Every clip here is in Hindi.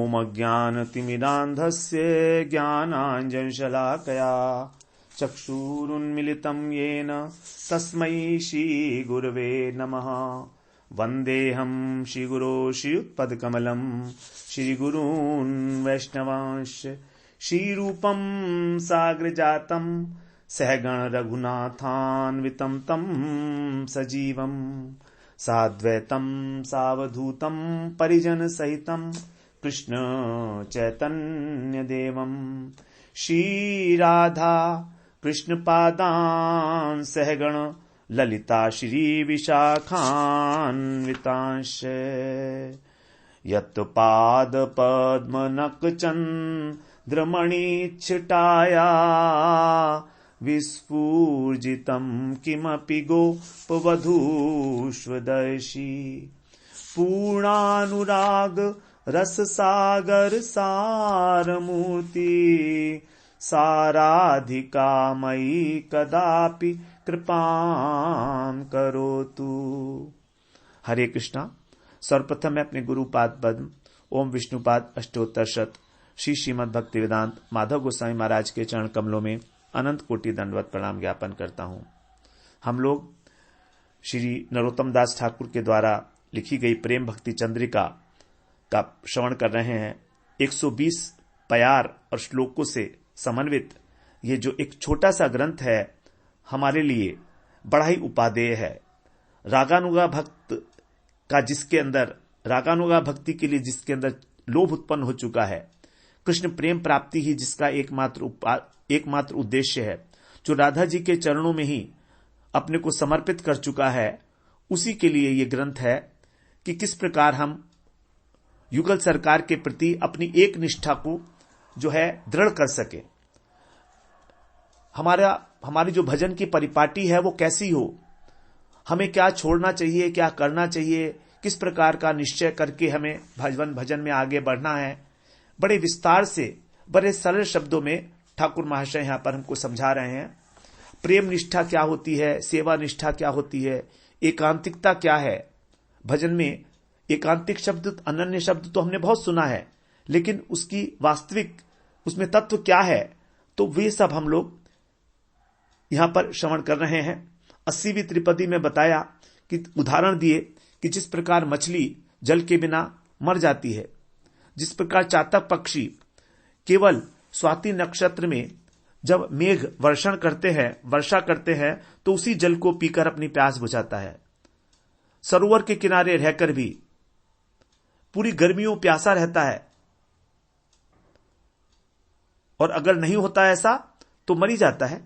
ओमज्ञानतिमिरान्धस्य ज्ञानाञ्जनशलाकया चक्षुरुन्मिलितं येन तस्मै श्रीगुरवे नमः। वन्देऽहं श्रीगुरो श्रीयुतपदकमलं श्रीगुरून् वैष्णवांश्च श्रीरूपं साग्रजातं सहगण रघुनाथान्वितं तं सजीवं साद्वैतं सावधूतं परिजन सहितं कृष्ण चैतन्य देवं श्रीराधा कृष्ण पादान् सहगण ललिता श्री विशाखान्वितांश यत्पाद पद्म नखचन्द्रमणिच्छटाया विस्फूर्जितं किमपि गोपवधूष्वदर्शी पूर्णानुराग रससागर सारमूर्ति साराधिका मयि कदापि कृपां करोतु। हरे कृष्णा। सर्वप्रथम मैं अपने गुरुपाद पद्म ओम विष्णुपाद अष्टोत्तर शत श्री श्रीमद् भक्ति वेदांत माधव गोस्वामी महाराज के चरण कमलों में अनंत कोटि दंडवत प्रणाम ज्ञापन करता हूं। हम लोग श्री नरोत्तम दास ठाकुर के द्वारा लिखी गई प्रेम भक्ति चंद्रिका का श्रवण कर रहे हैं। 120 प्यार और श्लोकों से समन्वित ये जो एक छोटा सा ग्रंथ है हमारे लिए बड़ा ही उपादेय है। रागानुगा भक्त का जिसके अंदर रागानुगा भक्ति के लिए जिसके अंदर लोभ उत्पन्न हो चुका है, कृष्ण प्रेम प्राप्ति ही जिसका एकमात्र उद्देश्य है, जो राधा जी के चरणों में ही अपने को समर्पित कर चुका है, उसी के लिए ये ग्रंथ है कि किस प्रकार हम युगल सरकार के प्रति अपनी एक निष्ठा को जो है दृढ़ कर सके। हमारी जो भजन की परिपाटी है वो कैसी हो, हमें क्या छोड़ना चाहिए, क्या करना चाहिए, किस प्रकार का निश्चय करके हमें भजन में आगे बढ़ना है, बड़े विस्तार से बड़े सरल शब्दों में ठाकुर महाशय यहां पर हमको समझा रहे हैं। प्रेम निष्ठा क्या होती है, सेवा निष्ठा क्या होती है, एकांतिकता क्या है। भजन में एकांतिक शब्द, अनन्य शब्द तो हमने बहुत सुना है, लेकिन उसकी वास्तविक उसमें तत्व क्या है, तो वे सब हम लोग यहां पर श्रवण कर रहे हैं। 80वीं त्रिपदी में बताया कि उदाहरण दिए कि जिस प्रकार मछली जल के बिना मर जाती है, जिस प्रकार चातक पक्षी केवल स्वाति नक्षत्र में जब मेघ वर्षा करते हैं तो उसी जल को पीकर अपनी प्यास बुझाता है। सरोवर के किनारे रहकर भी पूरी गर्मियों प्यासा रहता है, और अगर नहीं होता ऐसा तो मरी जाता है।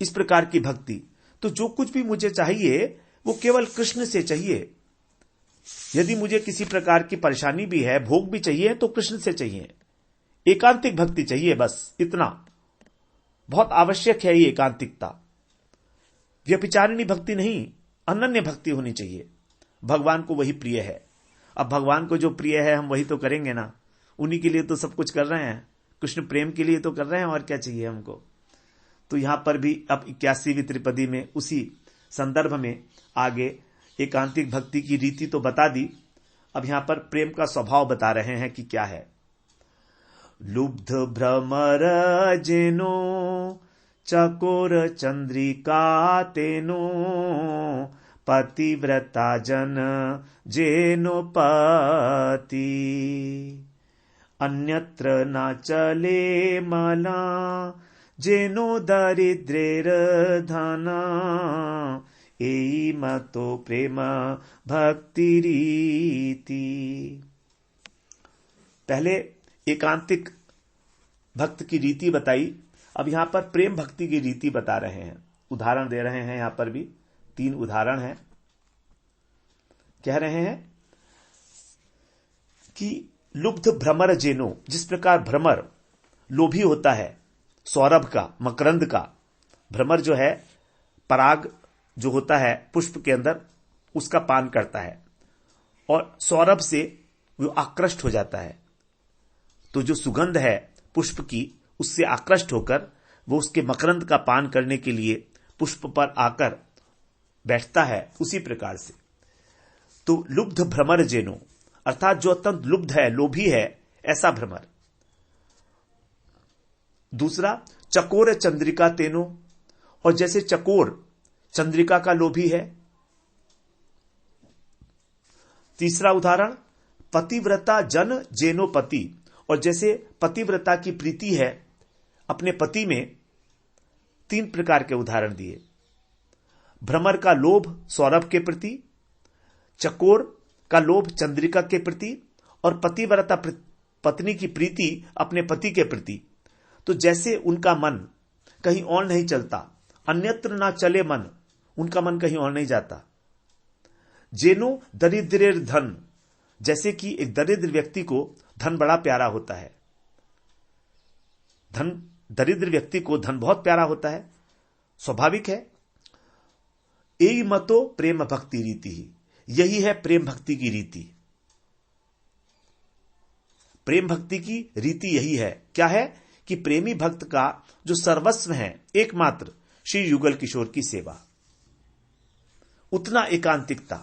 इस प्रकार की भक्ति, तो जो कुछ भी मुझे चाहिए वो केवल कृष्ण से चाहिए। यदि मुझे किसी प्रकार की परेशानी भी है, भोग भी चाहिए, तो कृष्ण से चाहिए। एकांतिक भक्ति चाहिए, बस इतना बहुत आवश्यक है। ये एकांतिकता व्यभिचारिणी भक्ति नहीं, अनन्य भक्ति होनी चाहिए। भगवान को वही प्रिय है। अब भगवान को जो प्रिय है हम वही तो करेंगे ना, उन्हीं के लिए तो सब कुछ कर रहे हैं, कृष्ण प्रेम के लिए तो कर रहे हैं, और क्या चाहिए हमको। तो यहां पर भी अब 81वीं त्रिपदी में उसी संदर्भ में आगे एकांतिक भक्ति की रीति तो बता दी, अब यहां पर प्रेम का स्वभाव बता रहे हैं कि क्या है। लुब्ध भ्रमर जेनो चकोर चंद्रिका तेनो पतिव्रता जन जेनो पति अन्यत्र न चले मला जेनो दरिद्रेर धना एई मतो प्रेम भक्ति रीति। पहले एकांतिक भक्त की रीति बताई, अब यहां पर प्रेम भक्ति की रीति बता रहे हैं, उदाहरण दे रहे हैं। यहां पर भी 3 उदाहरण हैं। कह रहे हैं कि लुब्ध भ्रमर जेनो, जिस प्रकार भ्रमर लोभी होता है, सौरभ का, मकरंद का, भ्रमर जो है पराग जो होता है पुष्प के अंदर, उसका पान करता है और सौरभ से वो आकृष्ट हो जाता है। तो जो सुगंध है पुष्प की, उससे आकृष्ट होकर वो उसके मकरंद का पान करने के लिए पुष्प पर आकर बैठता है। उसी प्रकार से तो लुब्ध भ्रमर जेनो, अर्थात जो अत्यंत लुब्ध है, लोभी है, ऐसा भ्रमर। दूसरा, चकोर चंद्रिका तेनो, और जैसे चकोर चंद्रिका का लोभी है। तीसरा उदाहरण, पतिव्रता जन जेनो पति, और जैसे पतिव्रता की प्रीति है अपने पति में। 3 प्रकार के उदाहरण दिए। भ्रमर का लोभ सौरभ के प्रति, चकोर का लोभ चंद्रिका के प्रति, और पतिव्रता पत्नी की प्रीति अपने पति के प्रति। तो जैसे उनका मन कहीं और नहीं चलता, अन्यत्र ना चले मन, उनका मन कहीं और नहीं जाता। जेनो दरिद्रेर धन, जैसे कि एक दरिद्र व्यक्ति को धन बड़ा प्यारा होता है। दरिद्र व्यक्ति को धन बहुत प्यारा होता है, स्वाभाविक है। एई मतो प्रेम भक्ति रीति ही, यही है प्रेम भक्ति की रीति। प्रेम भक्ति की रीति यही है। क्या है कि प्रेमी भक्त का जो सर्वस्व है एकमात्र श्री युगल किशोर की सेवा, उतना एकांतिकता,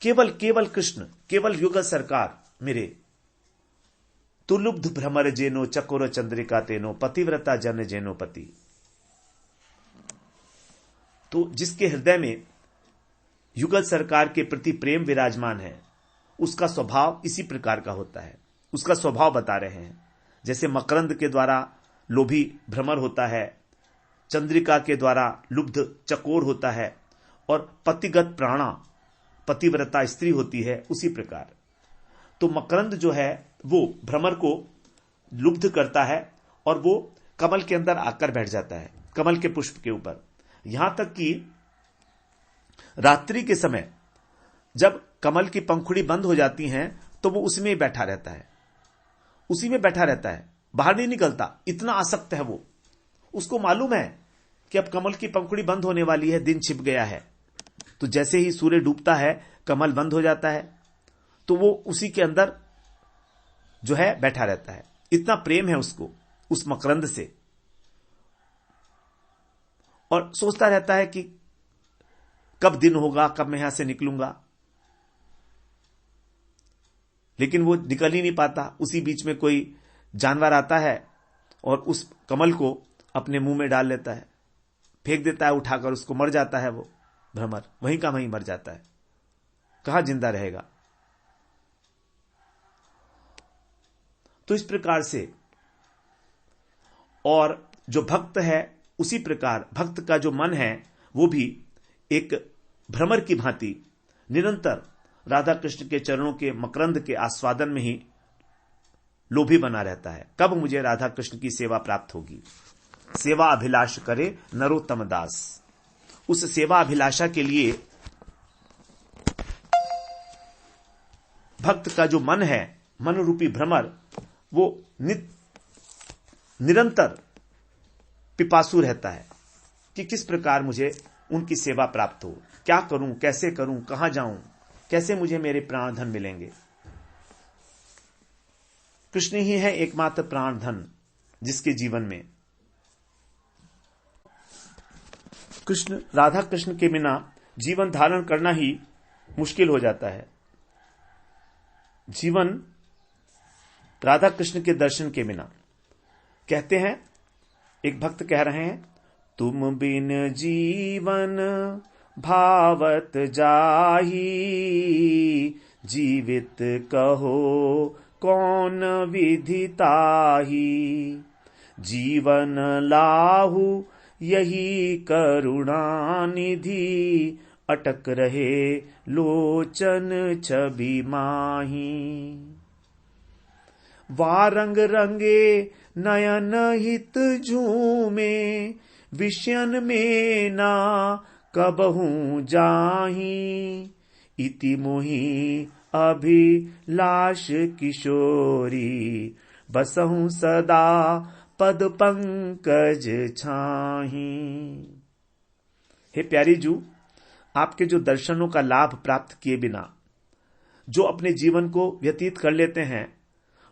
केवल कृष्ण, केवल युगल सरकार मेरे। तुलुब्ध भ्रमर जेनो चकोर चंद्रिका तेनो, पतिव्रता जन जेनो पति। तो जिसके हृदय में युगल सरकार के प्रति प्रेम विराजमान है, उसका स्वभाव इसी प्रकार का होता है। उसका स्वभाव बता रहे हैं। जैसे मकरंद के द्वारा लोभी भ्रमर होता है, चंद्रिका के द्वारा लुब्ध चकोर होता है, और पतिगत प्राणा पतिव्रता स्त्री होती है, उसी प्रकार। तो मकरंद जो है वो भ्रमर को लुब्ध करता है और वो कमल के अंदर आकर बैठ जाता है, कमल के पुष्प के ऊपर। यहां तक कि रात्रि के समय जब कमल की पंखुड़ी बंद हो जाती हैं तो वो उसमें ही बैठा रहता है, उसी में बैठा रहता है, बाहर नहीं निकलता। इतना आसक्त है वो। उसको मालूम है कि अब कमल की पंखुड़ी बंद होने वाली है, दिन छिप गया है। तो जैसे ही सूर्य डूबता है कमल बंद हो जाता है, तो वो उसी के अंदर जो है बैठा रहता है। इतना प्रेम है उसको उस मकरंद से, और सोचता रहता है कि कब दिन होगा, कब मैं यहां से निकलूंगा। लेकिन वो निकल ही नहीं पाता। उसी बीच में कोई जानवर आता है और उस कमल को अपने मुंह में डाल लेता है, फेंक देता है उठाकर, उसको मर जाता है वो भ्रमर, वहीं का वहीं मर जाता है। कहां जिंदा रहेगा। तो इस प्रकार से, और जो भक्त है उसी प्रकार भक्त का जो मन है वो भी एक भ्रमर की भांति निरंतर राधा कृष्ण के चरणों के मकरंद के आस्वादन में ही लोभी बना रहता है। कब मुझे राधा कृष्ण की सेवा प्राप्त होगी। सेवा अभिलाष करे नरोत्तम दास। उस सेवा अभिलाषा के लिए भक्त का जो मन है, मन रूपी भ्रमर, वो निरंतर पिपासु रहता है कि किस प्रकार मुझे उनकी सेवा प्राप्त हो, क्या करूं, कैसे करूं, कहां जाऊं, कैसे मुझे मेरे प्राण धन मिलेंगे। कृष्ण ही है एकमात्र प्राण धन जिसके जीवन में। कृष्ण, राधा कृष्ण के बिना जीवन धारण करना ही मुश्किल हो जाता है। जीवन राधा कृष्ण के दर्शन के बिना। कहते हैं, एक भक्त कह रहे हैं, तुम बिन जीवन भावत जाही, जीवित कहो कौन विधि ताही। जीवन लाहु यही करुणा निधि, अटक रहे लोचन छवि माही। वारंग रंगे नयन हित झूमे, विषयन में ना कबहू जाही। इति मोहि अभिलाष किशोरी, बसहु सदा पद पंकज छाही। हे प्यारी जू, आपके जो दर्शनों का लाभ प्राप्त किए बिना जो अपने जीवन को व्यतीत कर लेते हैं,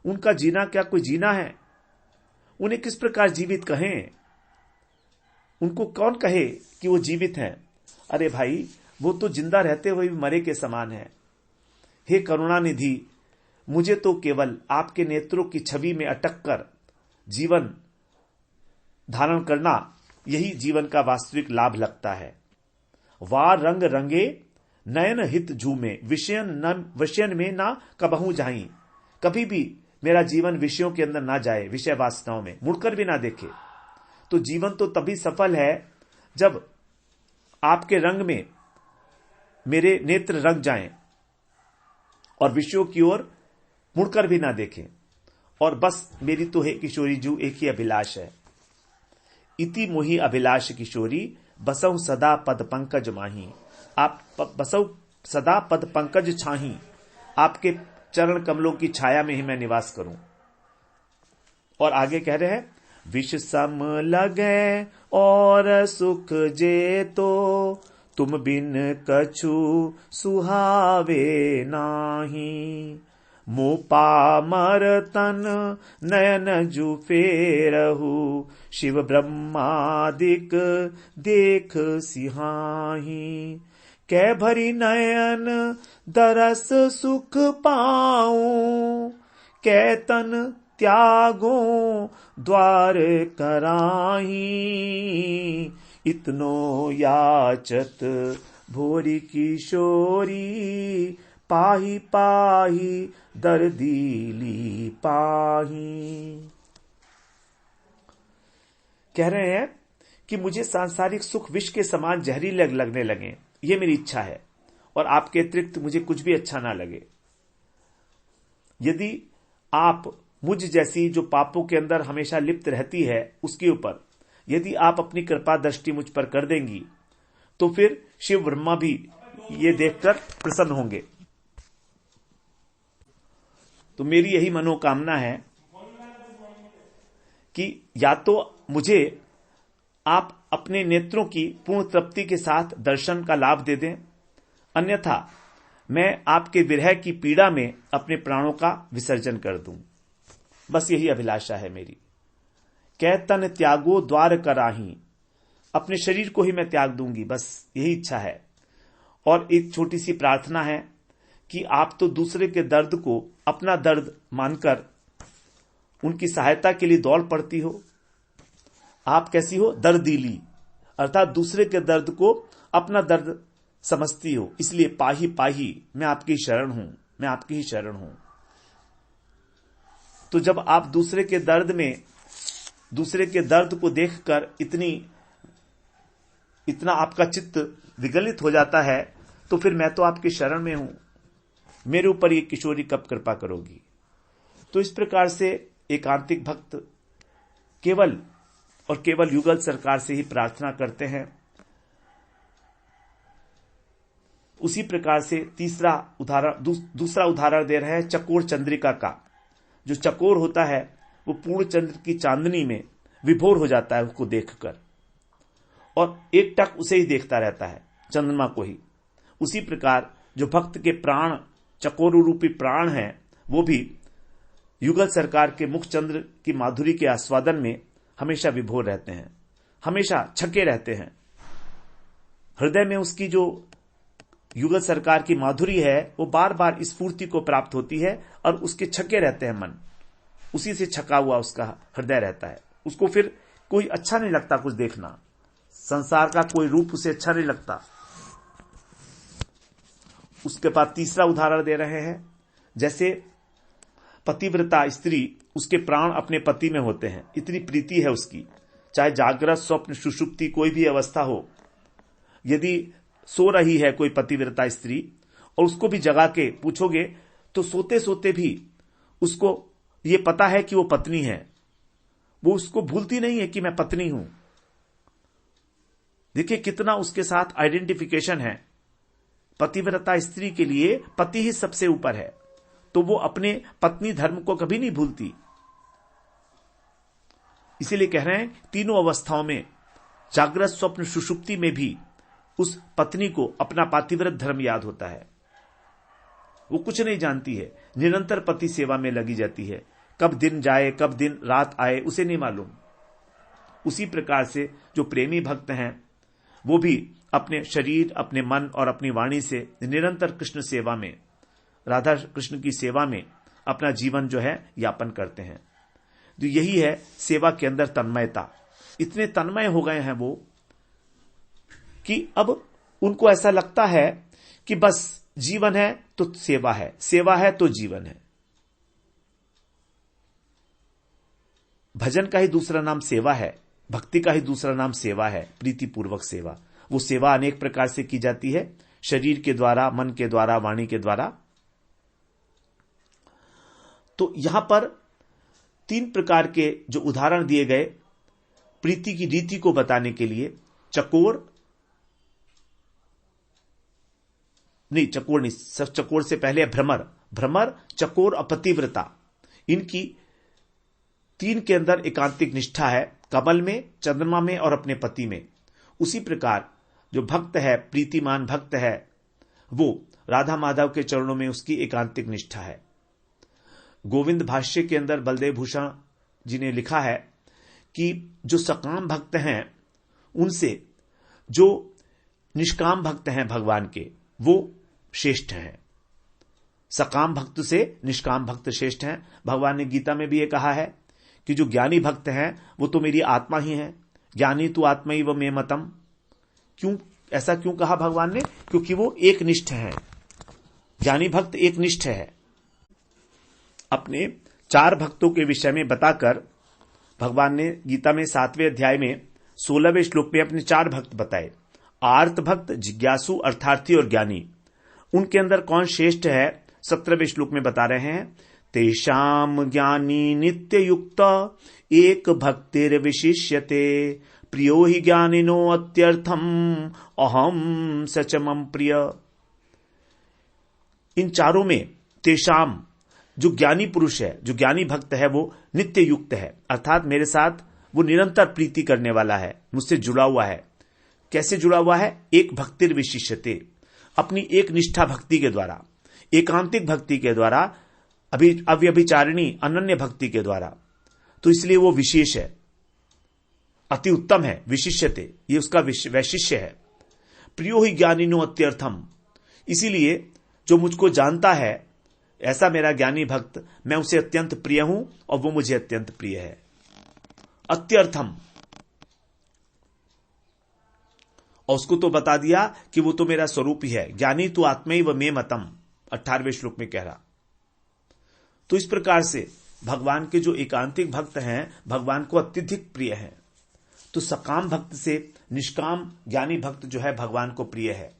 उनका जीना क्या कोई जीना है। उन्हें किस प्रकार जीवित कहें। उनको कौन कहे कि वो जीवित हैं। अरे भाई, वो तो जिंदा रहते हुए भी मरे के समान है। हे करुणानिधि, मुझे तो केवल आपके नेत्रों की छवि में अटक कर जीवन धारण करना यही जीवन का वास्तविक लाभ लगता है। वार रंग रंगे नयन हित झूमे, विषयन में ना कबहू जाई। कभी भी मेरा जीवन विषयों के अंदर ना जाए, विषय वासनाओं में मुड़कर भी ना देखे। तो जीवन तो तभी सफल है जब आपके रंग में मेरे नेत्र रंग जाएं और विषयों की ओर मुड़कर भी ना देखें। और बस मेरी तो है किशोरी जू एक ही अभिलाष है, इति मोहि अभिलाष किशोरी, बसऊ सदा पद पंकज माही। आप बसऊ सदा पद पंकज छाही, आपके चरण कमलों की छाया में ही मैं निवास करूं। और आगे कह रहे हैं, विष सम लगे और सुख जे तो, तुम बिन कछु सुहावे नाही। मोपा मर तन नयन जु फेरहु, शिव ब्रह्मादिक देख सिहाही। कै भरी नयन दरस सुख पाऊं, कै तन त्यागो द्वार कराही। इतनो याचत भोरी किशोरी, पाही पाही दर्दीली पाही। कह रहे हैं कि मुझे सांसारिक सुख विष के समान जहरीले लगने लगे, ये मेरी इच्छा है, और आपके अतिरिक्त मुझे कुछ भी अच्छा ना लगे। यदि आप मुझ जैसी जो पापों के अंदर हमेशा लिप्त रहती है उसके ऊपर यदि आप अपनी कृपा दृष्टि मुझ पर कर देंगी, तो फिर शिव ब्रह्मा भी ये देखकर प्रसन्न होंगे। तो मेरी यही मनोकामना है कि या तो मुझे आप अपने नेत्रों की पूर्ण तृप्ति के साथ दर्शन का लाभ दे दें, अन्यथा मैं आपके विरह की पीड़ा में अपने प्राणों का विसर्जन कर दूं। बस यही अभिलाषा है मेरी। कै तन त्यागो द्वार कराही, अपने शरीर को ही मैं त्याग दूंगी, बस यही इच्छा है। और एक छोटी सी प्रार्थना है कि आप तो दूसरे के दर्द को अपना दर्द मानकर उनकी सहायता के लिए दौड़ पड़ती हो। आप कैसी हो? दर्दीली, अर्थात दूसरे के दर्द को अपना दर्द समझती हो, इसलिए पाही पाही, मैं आपकी शरण हूं, मैं आपकी ही शरण हूं। तो जब आप दूसरे के दर्द में, दूसरे के दर्द को देखकर इतना आपका चित्त विगलित हो जाता है, तो फिर मैं तो आपकी शरण में हूं, मेरे ऊपर ये किशोरी कब कृपा करोगी। तो इस प्रकार से एकांतिक भक्त केवल और केवल युगल सरकार से ही प्रार्थना करते हैं। उसी प्रकार से दूसरा उदाहरण दे रहे हैं चकोर चंद्रिका का। जो चकोर होता है वो पूर्ण चंद्र की चांदनी में विभोर हो जाता है उसको देखकर, और एक टक उसे ही देखता रहता है, चंद्रमा को ही। उसी प्रकार जो भक्त के प्राण चकोर रूपी प्राण हैं, वो भी युगल सरकार के मुख चंद्र की माधुरी के आस्वादन में हमेशा विभोर रहते हैं, हमेशा छके रहते हैं। हृदय में उसकी जो युगल सरकार की माधुरी है वो बार बार इस स्फूर्ति को प्राप्त होती है और उसके छके रहते हैं मन, उसी से छका हुआ उसका हृदय रहता है। उसको फिर कोई अच्छा नहीं लगता कुछ देखना, संसार का कोई रूप उसे अच्छा नहीं लगता। उसके बाद तीसरा उदाहरण दे रहे हैं, जैसे पतिव्रता स्त्री, उसके प्राण अपने पति में होते हैं, इतनी प्रीति है उसकी, चाहे जागृत स्वप्न सुषुप्ति कोई भी अवस्था हो। यदि सो रही है कोई पतिव्रता स्त्री और उसको भी जगा के पूछोगे तो सोते सोते भी उसको ये पता है कि वो पत्नी है, वो उसको भूलती नहीं है कि मैं पत्नी हूं। देखिए कितना उसके साथ आइडेंटिफिकेशन है। पतिव्रता स्त्री के लिए पति ही सबसे ऊपर है, तो वो अपने पत्नी धर्म को कभी नहीं भूलती। इसीलिए कह रहे हैं तीनों अवस्थाओं में, जागृत स्वप्न सुषुप्ति में भी उस पत्नी को अपना पातिव्रत धर्म याद होता है। वो कुछ नहीं जानती है, निरंतर पति सेवा में लगी जाती है। कब दिन जाए कब दिन रात आए उसे नहीं मालूम। उसी प्रकार से जो प्रेमी भक्त हैं वो भी अपने शरीर, अपने मन और अपनी वाणी से निरंतर कृष्ण सेवा में राधा कृष्ण की सेवा में अपना जीवन जो है यापन करते हैं। तो यही है सेवा के अंदर तन्मयता। इतने तन्मय हो गए हैं वो कि अब उनको ऐसा लगता है कि बस जीवन है तो सेवा है, सेवा है तो जीवन है। भजन का ही दूसरा नाम सेवा है, भक्ति का ही दूसरा नाम सेवा है, प्रीतिपूर्वक सेवा। वो सेवा अनेक प्रकार से की जाती है, शरीर के द्वारा, मन के द्वारा, वाणी के द्वारा। तो यहां पर 3 प्रकार के जो उदाहरण दिए गए प्रीति की रीति को बताने के लिए, चकोर नहीं, चकोर से पहले भ्रमर, चकोर और पतिव्रता, इनकी 3 के अंदर एकांतिक निष्ठा है, कमल में, चंद्रमा में और अपने पति में। उसी प्रकार जो भक्त है, प्रीतिमान भक्त है, वो राधा माधव के चरणों में उसकी एकांतिक निष्ठा है। गोविंद भाष्य के अंदर बलदेव भूषण जी ने लिखा है कि जो सकाम भक्त हैं उनसे जो निष्काम भक्त हैं भगवान के, वो श्रेष्ठ हैं। सकाम भक्त से निष्काम भक्त श्रेष्ठ हैं। भगवान ने गीता में भी ये कहा है कि जो ज्ञानी भक्त हैं वो तो मेरी आत्मा ही है, ज्ञानी तू आत्मैव मे मतम। क्यों ऐसा क्यों कहा भगवान ने? क्योंकि वो एक निष्ठ है, ज्ञानी भक्त एक निष्ठ है। अपने 4 भक्तों के विषय में बताकर भगवान ने गीता में 7वें अध्याय में 16वें श्लोक में अपने 4 भक्त बताए। आर्त भक्त, जिज्ञासु, अर्थार्थी और ज्ञानी। उनके अंदर कौन श्रेष्ठ है 17वें श्लोक में बता रहे हैं। तेषाम ज्ञानी नित्य युक्त एक भक्तिर विशिष्यते प्रियो ही ज्ञानिनो अत्यर्थम अहम सचमम प्रिय। इन चारों में तेषाम, जो ज्ञानी पुरुष है, जो ज्ञानी भक्त है, वो नित्य युक्त है, अर्थात मेरे साथ वो निरंतर प्रीति करने वाला है, मुझसे जुड़ा हुआ है। कैसे जुड़ा हुआ है? एक भक्तिर विशिष्यते, अपनी एक निष्ठा भक्ति के द्वारा, एकांतिक भक्ति के द्वारा, अव्यभिचारिणी अनन्य भक्ति के द्वारा। तो इसलिए वो विशेष है, अति उत्तम है, विशिष्यते, ये उसका वैशिष्य है। प्रियो ही ज्ञानिनो अत्यर्थम, इसीलिए जो मुझको जानता है ऐसा मेरा ज्ञानी भक्त, मैं उसे अत्यंत प्रिय हूं और वो मुझे अत्यंत प्रिय है। अत्यर्थम, और उसको तो बता दिया कि वो तो मेरा स्वरूप ही है। ज्ञानी तू आत्मैव मे मतम, 18वें श्लोक में कह रहा। तो इस प्रकार से भगवान के जो एकांतिक भक्त हैं भगवान को अत्यधिक प्रिय हैं। तो सकाम भक्त से निष्काम ज्ञानी भक्त जो है भगवान को प्रिय है,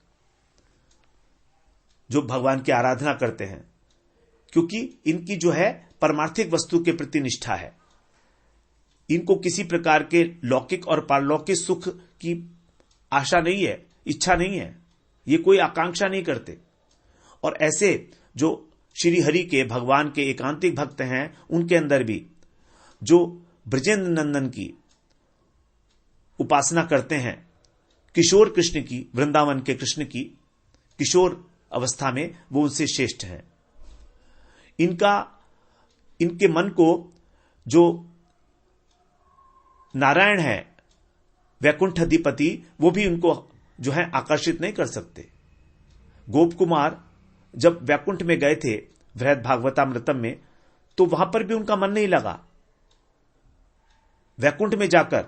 जो भगवान की आराधना करते हैं, क्योंकि इनकी जो है परमार्थिक वस्तु के प्रति निष्ठा है। इनको किसी प्रकार के लौकिक और पारलौकिक सुख की आशा नहीं है, इच्छा नहीं है, ये कोई आकांक्षा नहीं करते। और ऐसे जो श्री हरि के, भगवान के एकांतिक भक्त हैं, उनके अंदर भी जो ब्रजेंद्र नंदन की उपासना करते हैं, किशोर कृष्ण की, वृंदावन के कृष्ण की किशोर अवस्था में, वो उनसे श्रेष्ठ हैं। इनके मन को जो नारायण है, वैकुंठ अधिपति, वो भी उनको जो है आकर्षित नहीं कर सकते। गोप कुमार जब वैकुंठ में गए थे बृहद भागवतामृतम में, तो वहां पर भी उनका मन नहीं लगा। वैकुंठ में जाकर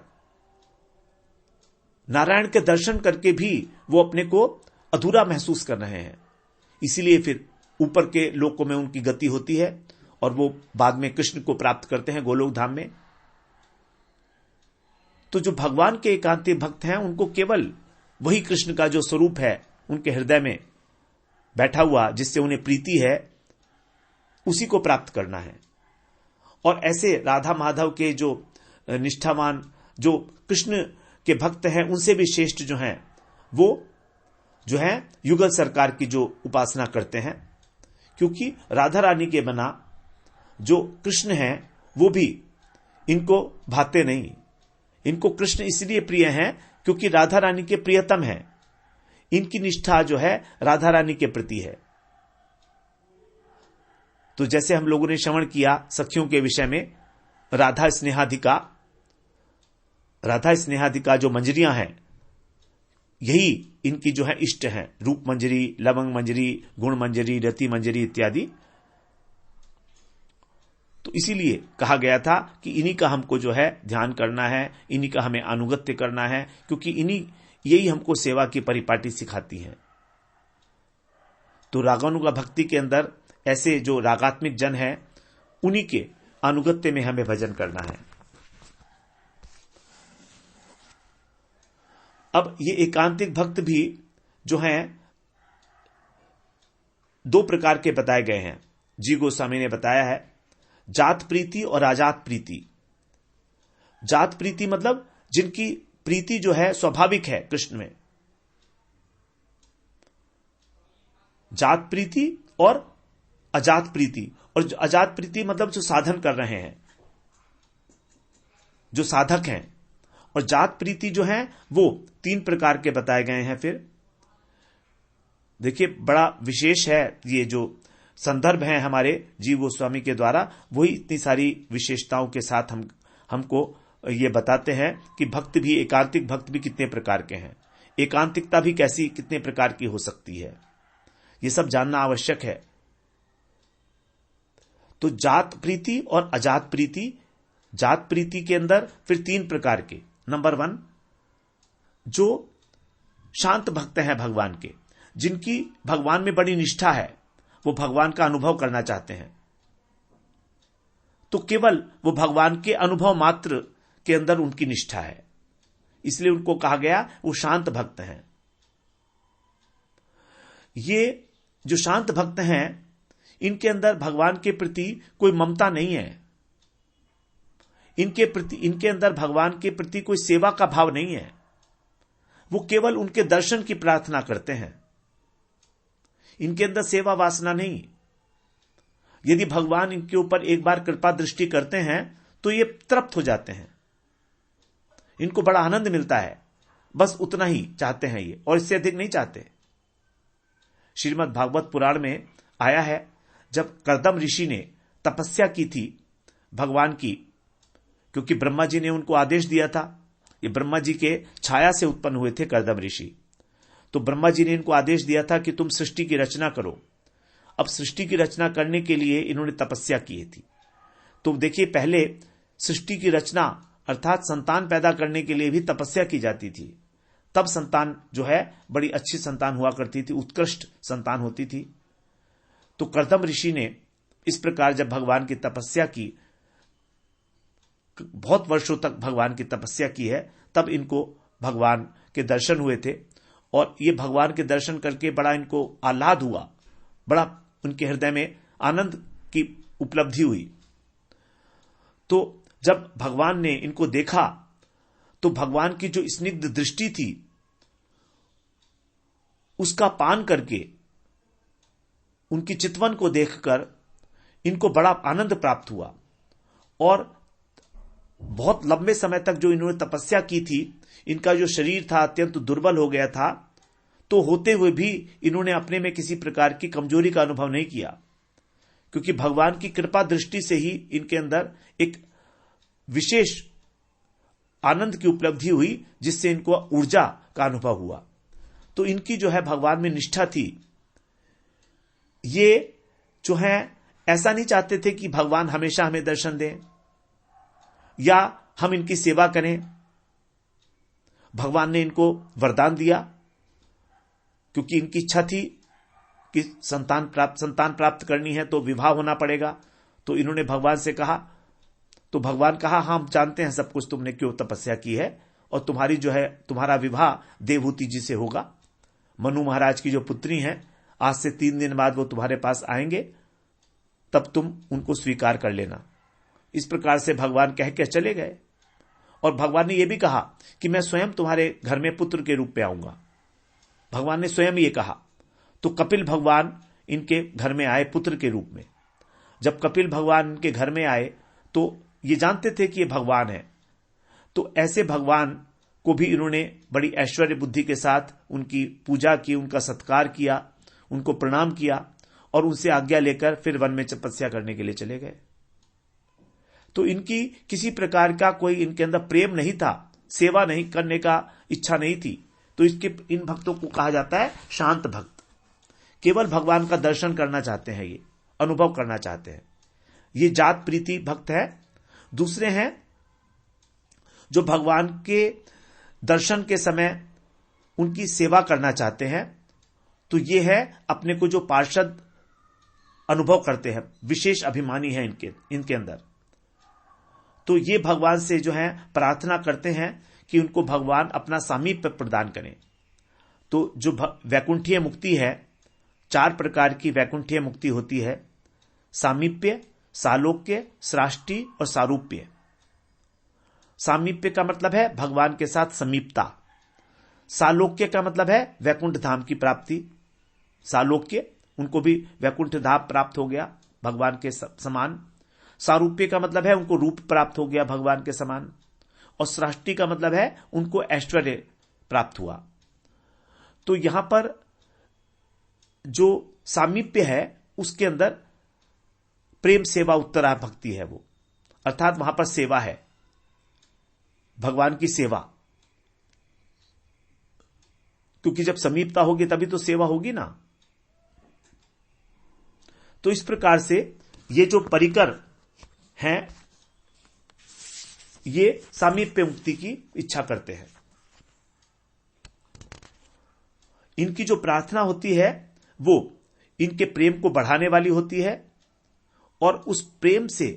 नारायण के दर्शन करके भी वो अपने को अधूरा महसूस कर रहे हैं। इसीलिए फिर ऊपर के लोकों में उनकी गति होती है और वो बाद में कृष्ण को प्राप्त करते हैं गोलोक धाम में। तो जो भगवान के एकांतिक भक्त हैं, उनको केवल वही कृष्ण का जो स्वरूप है उनके हृदय में बैठा हुआ, जिससे उन्हें प्रीति है, उसी को प्राप्त करना है। और ऐसे राधा माधव के जो निष्ठावान, जो कृष्ण के भक्त हैं, उनसे भी श्रेष्ठ जो हैं, वो जो है युगल सरकार की जो उपासना करते हैं। क्योंकि राधा रानी के बिना जो कृष्ण हैं वो भी इनको भाते नहीं। इनको कृष्ण इसलिए प्रिय हैं क्योंकि राधा रानी के प्रियतम हैं। इनकी निष्ठा जो है राधा रानी के प्रति है। तो जैसे हम लोगों ने श्रवण किया सखियों के विषय में, राधा स्नेहाधिका जो मंजरियां हैं, यही इनकी जो है इष्ट हैं, रूप मंजरी, लवंग मंजरी, गुण मंजरी, रति मंजरी इत्यादि। तो इसीलिए कहा गया था कि इन्हीं का हमको जो है ध्यान करना है, इन्हीं का हमें अनुगत्य करना है, क्योंकि यही हमको सेवा की परिपाटी सिखाती है। तो रागानुगा भक्ति के अंदर ऐसे जो रागात्मिक जन है, उन्हीं के अनुगत्य में हमें भजन करना है। अब ये एकांतिक भक्त भी जो हैं 2 प्रकार के बताए गए हैं। जी गोस्वामी ने बताया है, जात प्रीति और अजात प्रीति। जात प्रीति मतलब जिनकी प्रीति जो है स्वाभाविक है कृष्ण में, जात प्रीति और अजात प्रीति। और अजात प्रीति मतलब जो साधन कर रहे हैं, जो साधक हैं। और जात प्रीति जो है वो 3 प्रकार के बताए गए हैं। फिर देखिए, बड़ा विशेष है ये जो संदर्भ है हमारे जीव गोस्वामी के द्वारा, वही इतनी सारी विशेषताओं के साथ हमको ये बताते हैं कि भक्त भी, एकांतिक भक्त भी कितने प्रकार के हैं, एकांतिकता भी कैसी कितने प्रकार की हो सकती है, ये सब जानना आवश्यक है। तो जात प्रीति और अजात प्रीति। जात प्रीति के अंदर फिर 3 प्रकार के। नंबर 1, जो शांत भक्त हैं भगवान के, जिनकी भगवान में बड़ी निष्ठा है, वो भगवान का अनुभव करना चाहते हैं, तो केवल वो भगवान के अनुभव मात्र के अंदर उनकी निष्ठा है, इसलिए उनको कहा गया वो शांत भक्त हैं। ये जो शांत भक्त हैं, इनके अंदर भगवान के प्रति कोई ममता नहीं है, इनके अंदर भगवान के प्रति कोई सेवा का भाव नहीं है, वो केवल उनके दर्शन की प्रार्थना करते हैं, इनके अंदर सेवा वासना नहीं। यदि भगवान इनके ऊपर एक बार कृपा दृष्टि करते हैं तो ये तृप्त हो जाते हैं, इनको बड़ा आनंद मिलता है, बस उतना ही चाहते हैं ये, और इससे अधिक नहीं चाहते। श्रीमद् भागवत पुराण में आया है, जब कर्दम ऋषि ने तपस्या की थी भगवान की, क्योंकि ब्रह्मा जी ने उनको आदेश दिया था, ये ब्रह्मा जी के छाया से उत्पन्न हुए थे कर्दम ऋषि, तो ब्रह्मा जी ने इनको आदेश दिया था कि तुम सृष्टि की रचना करो। अब सृष्टि की रचना करने के लिए इन्होंने तपस्या की थी। तो देखिए, पहले सृष्टि की रचना अर्थात संतान पैदा करने के लिए भी तपस्या की जाती थी, तब संतान जो है बड़ी अच्छी संतान हुआ करती थी, उत्कृष्ट संतान होती थी। तो कर्दम ऋषि ने इस प्रकार जब भगवान की तपस्या की, बहुत वर्षों तक भगवान की तपस्या की है, तब इनको भगवान के दर्शन हुए थे, और ये भगवान के दर्शन करके बड़ा इनको आह्लाद हुआ, बड़ा उनके हृदय में आनंद की उपलब्धि हुई। तो जब भगवान ने इनको देखा तो भगवान की जो स्निग्ध दृष्टि थी उसका पान करके, उनकी चितवन को देखकर इनको बड़ा आनंद प्राप्त हुआ, और बहुत लंबे समय तक जो इन्होंने तपस्या की थी, इनका जो शरीर था अत्यंत दुर्बल हो गया था, तो होते हुए भी इन्होंने अपने में किसी प्रकार की कमजोरी का अनुभव नहीं किया, क्योंकि भगवान की कृपा दृष्टि से ही इनके अंदर एक विशेष आनंद की उपलब्धि हुई, जिससे इनको ऊर्जा का अनुभव हुआ। तो इनकी जो है भगवान में निष्ठा थी। ये जो है ऐसा नहीं चाहते थे कि भगवान हमेशा हमें दर्शन दें या हम इनकी सेवा करें। भगवान ने इनको वरदान दिया, क्योंकि इनकी इच्छा थी कि संतान प्राप्त करनी है तो विवाह होना पड़ेगा। तो इन्होंने भगवान से कहा, तो भगवान कहा, हाँ हम जानते हैं सब कुछ, तुमने क्यों तपस्या की है, और तुम्हारी जो है तुम्हारा विवाह देवहूति जी से होगा। मनु महाराज की जो पुत्री हैं, आज से 3 दिन बाद वो तुम्हारे पास आएंगे, तब तुम उनको स्वीकार कर लेना। इस प्रकार से भगवान कह के चले गए। और भगवान ने यह भी कहा कि मैं स्वयं तुम्हारे घर में पुत्र के रूप में आऊंगा। भगवान ने स्वयं ये कहा। तो कपिल भगवान इनके घर में आए पुत्र के रूप में। जब कपिल भगवान इनके घर में आए तो ये जानते थे कि ये भगवान है, तो ऐसे भगवान को भी इन्होंने बड़ी ऐश्वर्य बुद्धि के साथ उनकी पूजा की, उनका सत्कार किया, उनको प्रणाम किया, और उनसे आज्ञा लेकर फिर वन में तपस्या करने के लिए चले गए। तो इनकी किसी प्रकार का कोई इनके अंदर प्रेम नहीं था, सेवा नहीं करने का इच्छा नहीं थी। तो तो इन भक्तों को कहा जाता है शांत भक्त। केवल भगवान का दर्शन करना चाहते हैं, ये अनुभव करना चाहते हैं, ये जात प्रीति भक्त है। दूसरे हैं जो भगवान के दर्शन के समय उनकी सेवा करना चाहते हैं, तो ये है अपने को जो पार्षद अनुभव करते हैं, विशेष अभिमानी है इनके अंदर। तो ये भगवान से जो है प्रार्थना करते हैं कि उनको भगवान अपना सामीप्य प्रदान करें। तो जो वैकुंठीय मुक्ति है, 4 प्रकार की वैकुंठीय मुक्ति होती है, सामीप्य, सालोक्य, सृष्टि और सारूप्य। सामीप्य का मतलब है भगवान के साथ समीपता। सालोक्य का मतलब है वैकुंठ धाम की प्राप्ति। सालोक्य, उनको भी वैकुंठ धाम प्राप्त हो गया भगवान के समान। सारूप्य का मतलब है उनको रूप प्राप्त हो गया भगवान के समान। और सृष्टि का मतलब है उनको ऐश्वर्य प्राप्त हुआ। तो यहां पर जो सामीप्य है उसके अंदर प्रेम सेवा उत्तरा भक्ति है वो, अर्थात वहां पर सेवा है, भगवान की सेवा। क्योंकि जब समीपता होगी तभी तो सेवा होगी ना। तो इस प्रकार से ये जो परिकर हैं, ये सामीप्य मुक्ति की इच्छा करते हैं। इनकी जो प्रार्थना होती है वो इनके प्रेम को बढ़ाने वाली होती है और उस प्रेम से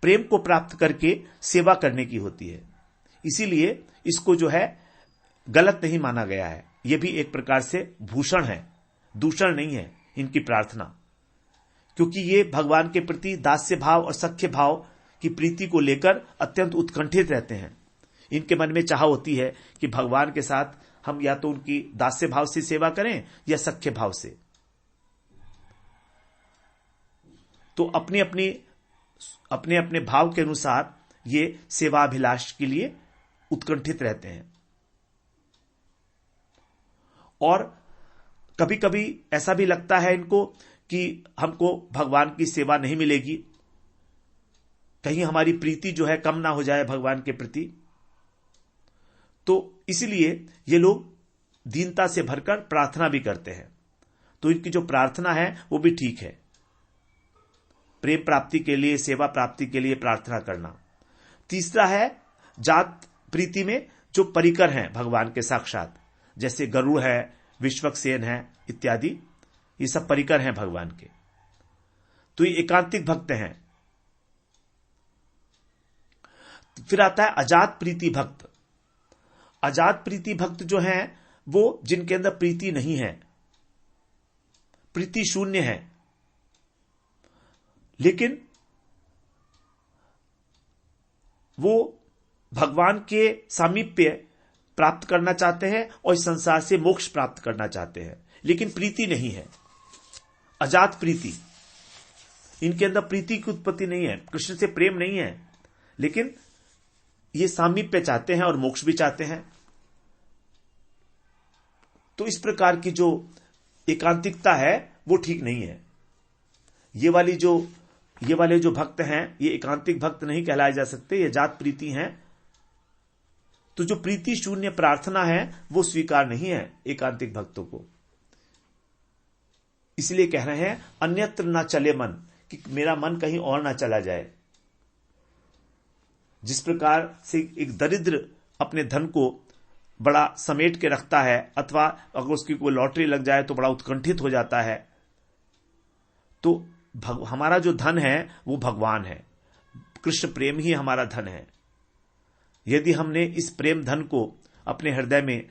प्रेम को प्राप्त करके सेवा करने की होती है। इसीलिए इसको जो है गलत नहीं माना गया है। यह भी एक प्रकार से भूषण है, दूषण नहीं है इनकी प्रार्थना, क्योंकि ये भगवान के प्रति दास्य भाव और सख्य भाव की प्रीति को लेकर अत्यंत उत्कंठित रहते हैं। इनके मन में चाह होती है कि भगवान के साथ हम या तो उनकी दास्य भाव से सेवा करें या सख्य भाव से। तो अपने अपने भाव के अनुसार ये सेवाभिलाष के लिए उत्कंठित रहते हैं। और कभी कभी ऐसा भी लगता है इनको कि हमको भगवान की सेवा नहीं मिलेगी, कहीं हमारी प्रीति जो है कम ना हो जाए भगवान के प्रति। तो इसलिए ये लोग दीनता से भरकर प्रार्थना भी करते हैं। तो इनकी जो प्रार्थना है वो भी ठीक है, प्रेम प्राप्ति के लिए, सेवा प्राप्ति के लिए प्रार्थना करना। तीसरा है जात प्रीति में जो परिकर हैं भगवान के साक्षात, जैसे गरुड़ है, विश्वक्सेन है इत्यादि, ये सब परिकर हैं भगवान के। तो ये एकांतिक भक्त हैं। फिर आता है अजात प्रीति भक्त। अजात प्रीति भक्त जो हैं वो जिनके अंदर प्रीति नहीं है, प्रीति शून्य है, लेकिन वो भगवान के सामीप्य प्राप्त करना चाहते हैं और इस संसार से मोक्ष प्राप्त करना चाहते हैं, लेकिन प्रीति नहीं है। अजात प्रीति, इनके अंदर प्रीति की उत्पत्ति नहीं है, कृष्ण से प्रेम नहीं है, लेकिन ये सामीप्य चाहते हैं और मोक्ष भी चाहते हैं। तो इस प्रकार की जो एकांतिकता है वो ठीक नहीं है। ये वाले जो भक्त हैं ये एकांतिक भक्त नहीं कहलाए जा सकते, ये जात प्रीति हैं। तो जो प्रीति शून्य प्रार्थना है वो स्वीकार नहीं है एकांतिक भक्तों को। इसलिए कह रहे हैं अन्यत्र ना चले मन, कि मेरा मन कहीं और ना चला जाए। जिस प्रकार से एक दरिद्र अपने धन को बड़ा समेट के रखता है, अथवा अगर उसकी कोई लॉटरी लग जाए तो बड़ा उत्कंठित हो जाता है, तो हमारा जो धन है वो भगवान है, कृष्ण प्रेम ही हमारा धन है। यदि हमने इस प्रेम धन को अपने हृदय में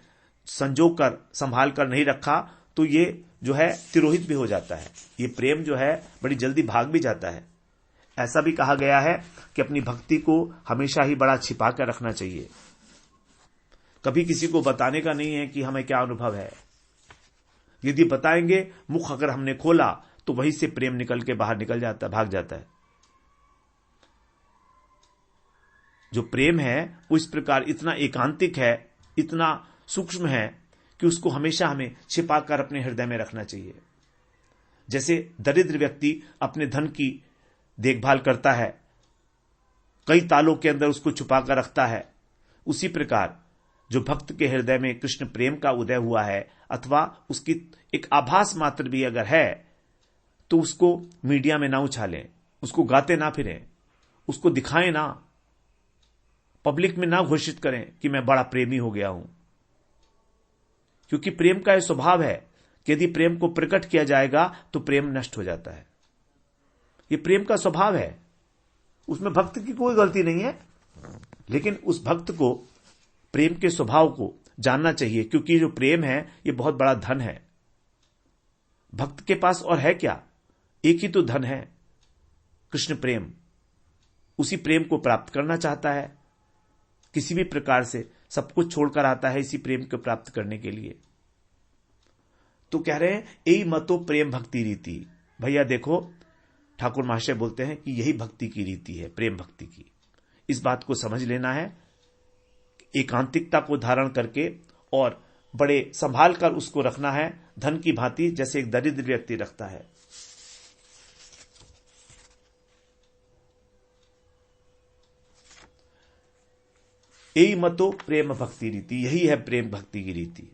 संजो कर संभाल कर नहीं रखा तो ये जो है तिरोहित भी हो जाता है, ये प्रेम जो है बड़ी जल्दी भाग भी जाता है। ऐसा भी कहा गया है कि अपनी भक्ति को हमेशा ही बड़ा छिपा कर रखना चाहिए, कभी किसी को बताने का नहीं है कि हमें क्या अनुभव है। यदि बताएंगे, मुख अगर हमने खोला तो वहीं से प्रेम निकल के बाहर निकल जाता है, भाग जाता है। जो प्रेम है वो इस प्रकार इतना एकांतिक है, इतना सूक्ष्म है कि उसको हमेशा हमें छिपाकर अपने हृदय में रखना चाहिए। जैसे दरिद्र व्यक्ति अपने धन की देखभाल करता है, कई तालों के अंदर उसको छुपाकर रखता है, उसी प्रकार जो भक्त के हृदय में कृष्ण प्रेम का उदय हुआ है अथवा उसकी एक आभास मात्र भी अगर है, तो उसको मीडिया में ना उछालें, उसको गाते ना फिरें, उसको दिखाएं ना, पब्लिक में ना घोषित करें कि मैं बड़ा प्रेमी हो गया हूं। क्योंकि प्रेम का यह स्वभाव है कि यदि प्रेम को प्रकट किया जाएगा तो प्रेम नष्ट हो जाता है। यह प्रेम का स्वभाव है, उसमें भक्त की कोई गलती नहीं है, लेकिन उस भक्त को प्रेम के स्वभाव को जानना चाहिए, क्योंकि जो प्रेम है यह बहुत बड़ा धन है। भक्त के पास और है क्या? एक ही तो धन है, कृष्ण प्रेम। उसी प्रेम को प्राप्त करना चाहता है, किसी भी प्रकार से सब कुछ छोड़कर आता है इसी प्रेम को प्राप्त करने के लिए। तो कह रहे हैं यही मतो प्रेम भक्ति रीति। भैया देखो, ठाकुर महाशय बोलते हैं कि यही भक्ति की रीति है, प्रेम भक्ति की। इस बात को समझ लेना है, एकांतिकता को धारण करके और बड़े संभाल कर उसको रखना है, धन की भांति जैसे एक दरिद्र व्यक्ति रखता है। यही मतो प्रेम भक्ति रीति, यही है प्रेम भक्ति की रीति।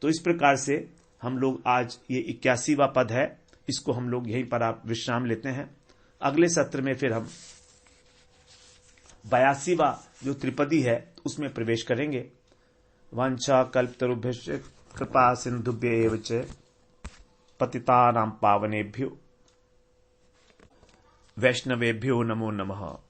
तो इस प्रकार से हम लोग आज ये 81वां पद है, इसको हम लोग यहीं पर आप विश्राम लेते हैं। अगले सत्र में फिर हम 82वां जो त्रिपदी है उसमें प्रवेश करेंगे। वांछा कल्पतरुभ्यश्च कृपा सिंधुभ्य एव च पतितानां पावनेभ्यो वैष्णवेभ्यो नमो नमः।